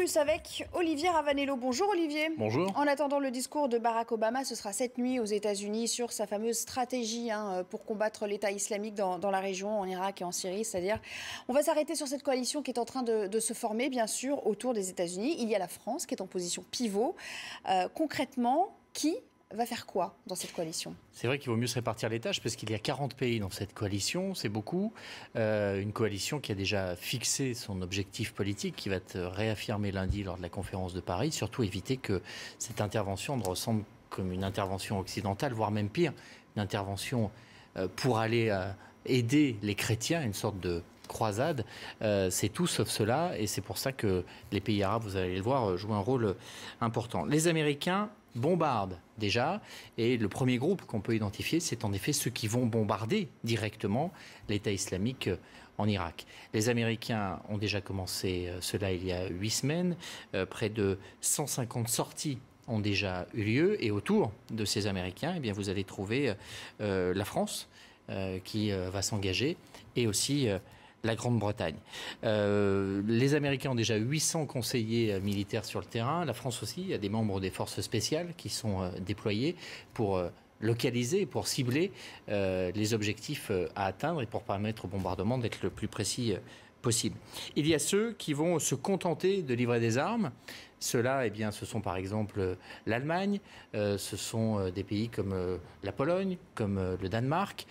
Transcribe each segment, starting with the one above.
plus avec Olivier Ravanello. Bonjour Olivier. Bonjour. En attendant le discours de Barack Obama, ce sera cette nuit aux États-Unis sur sa fameuse stratégie pour combattre l'État islamique dans la région, en Irak et en Syrie. C'est-à-dire, on va s'arrêter sur cette coalition qui est en train de se former, bien sûr, autour des États-Unis. Il y a la France qui est en position pivot. Concrètement, qui va faire quoi dans cette coalition? C'est vrai qu'il vaut mieux se répartir les tâches parce qu'il y a 40 pays dans cette coalition, c'est beaucoup. Une coalition qui a déjà fixé son objectif politique, qui va être réaffirmé lundi lors de la conférence de Paris. Surtout éviter que cette intervention ne ressemble comme une intervention occidentale, voire même pire, une intervention pour aller aider les chrétiens, une sorte de croisade. C'est tout sauf cela et c'est pour ça que les pays arabes, vous allez le voir, jouent un rôle important. Les Américains bombardent déjà et le premier groupe qu'on peut identifier, c'est en effet ceux qui vont bombarder directement l'État islamique en Irak. Les Américains ont déjà commencé cela il y a 8 semaines. Près de 150 sorties ont déjà eu lieu et autour de ces Américains, eh bien, vous allez trouver la France qui va s'engager et aussi la Grande-Bretagne. Les Américains ont déjà 800 conseillers militaires sur le terrain. La France aussi, il y a des membres des forces spéciales qui sont déployés pour localiser, pour cibler les objectifs à atteindre et pour permettre au bombardement d'être le plus précis possible. Il y a ceux qui vont se contenter de livrer des armes. Ceux-là, eh bien, ce sont par exemple l'Allemagne, ce sont des pays comme la Pologne, comme le Danemark,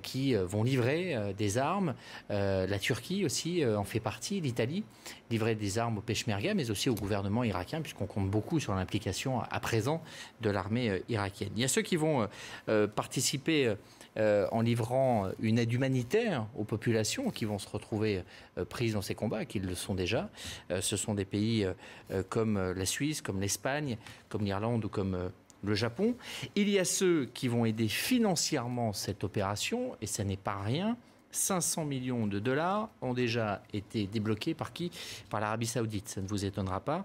qui vont livrer des armes. La Turquie aussi en fait partie, l'Italie, livrer des armes au Peshmerga, mais aussi au gouvernement irakien, puisqu'on compte beaucoup sur l'implication à présent de l'armée irakienne. Il y a ceux qui vont participer en livrant une aide humanitaire aux populations qui vont se retrouver prises dans ces combats, qui le sont déjà. Ce sont des pays comme la Suisse, comme l'Espagne, comme l'Irlande ou comme le Japon. Il y a ceux qui vont aider financièrement cette opération, et ça n'est pas rien. 500 millions de dollars ont déjà été débloqués par qui? Par l'Arabie Saoudite. Ça ne vous étonnera pas.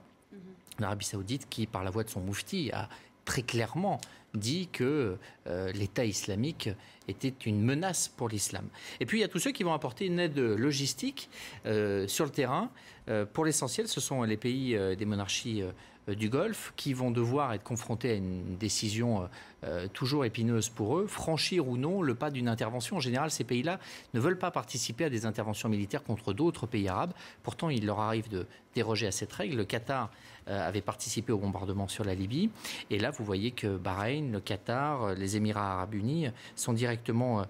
L'Arabie Saoudite qui, par la voix de son moufti, a très clairement dit que l'État islamique était une menace pour l'islam. Et puis il y a tous ceux qui vont apporter une aide logistique sur le terrain. Pour l'essentiel, ce sont les pays des monarchies du Golfe qui vont devoir être confrontés à une décision toujours épineuse pour eux, franchir ou non le pas d'une intervention. En général, ces pays-là ne veulent pas participer à des interventions militaires contre d'autres pays arabes. Pourtant, il leur arrive de déroger à cette règle. Le Qatar avait participé au bombardement sur la Libye. Et là, vous voyez que Bahreïn, le Qatar, les Émirats arabes unis sont directement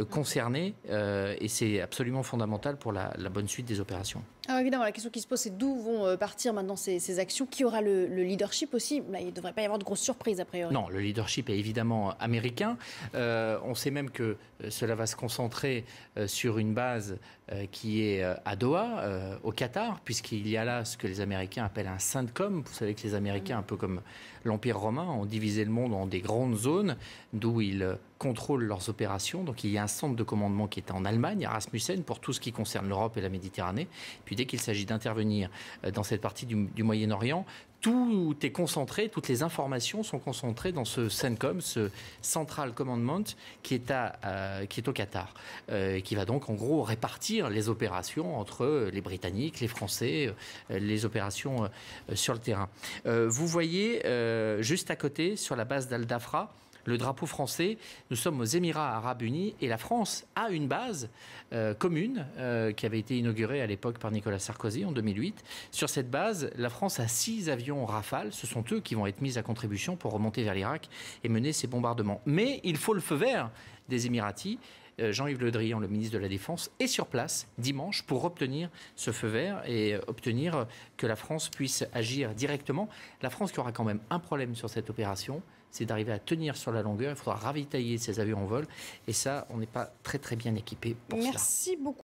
concernés. Et c'est absolument fondamental pour la bonne suite des opérations. Alors évidemment, la question qui se pose, c'est d'où vont partir maintenant ces actions? Qui aura le leadership aussi? Là, il ne devrait pas y avoir de grosses surprises, a priori. Non, le leadership est évidemment américain. On sait même que cela va se concentrer sur une base qui est à Doha, au Qatar, puisqu'il y a là ce que les Américains appellent un CENTCOM. Vous savez que les Américains, un peu comme l'Empire romain, ont divisé le monde en des grandes zones d'où ils contrôlent leurs opérations. Donc il y a un centre de commandement qui est en Allemagne, à Rasmussen, pour tout ce qui concerne l'Europe et la Méditerranée. Puis dès qu'il s'agit d'intervenir dans cette partie du Moyen-Orient, tout est concentré, toutes les informations sont concentrées dans ce CENTCOM, ce Central Commandment, qui est au Qatar, qui va donc en gros répartir les opérations entre les Britanniques, les Français, les opérations sur le terrain. Vous voyez juste à côté, sur la base d'Al-Dafra, le drapeau français. Nous sommes aux Émirats arabes unis et la France a une base commune qui avait été inaugurée à l'époque par Nicolas Sarkozy en 2008. Sur cette base, la France a 6 avions Rafale. Ce sont eux qui vont être mis à contribution pour remonter vers l'Irak et mener ces bombardements. Mais il faut le feu vert des Émiratis. Jean-Yves Le Drian, le ministre de la Défense, est sur place dimanche pour obtenir ce feu vert et obtenir que la France puisse agir directement. La France qui aura quand même un problème sur cette opération, c'est d'arriver à tenir sur la longueur. Il faudra ravitailler ses avions en vol et ça, on n'est pas très bien équipé pour cela. Merci beaucoup.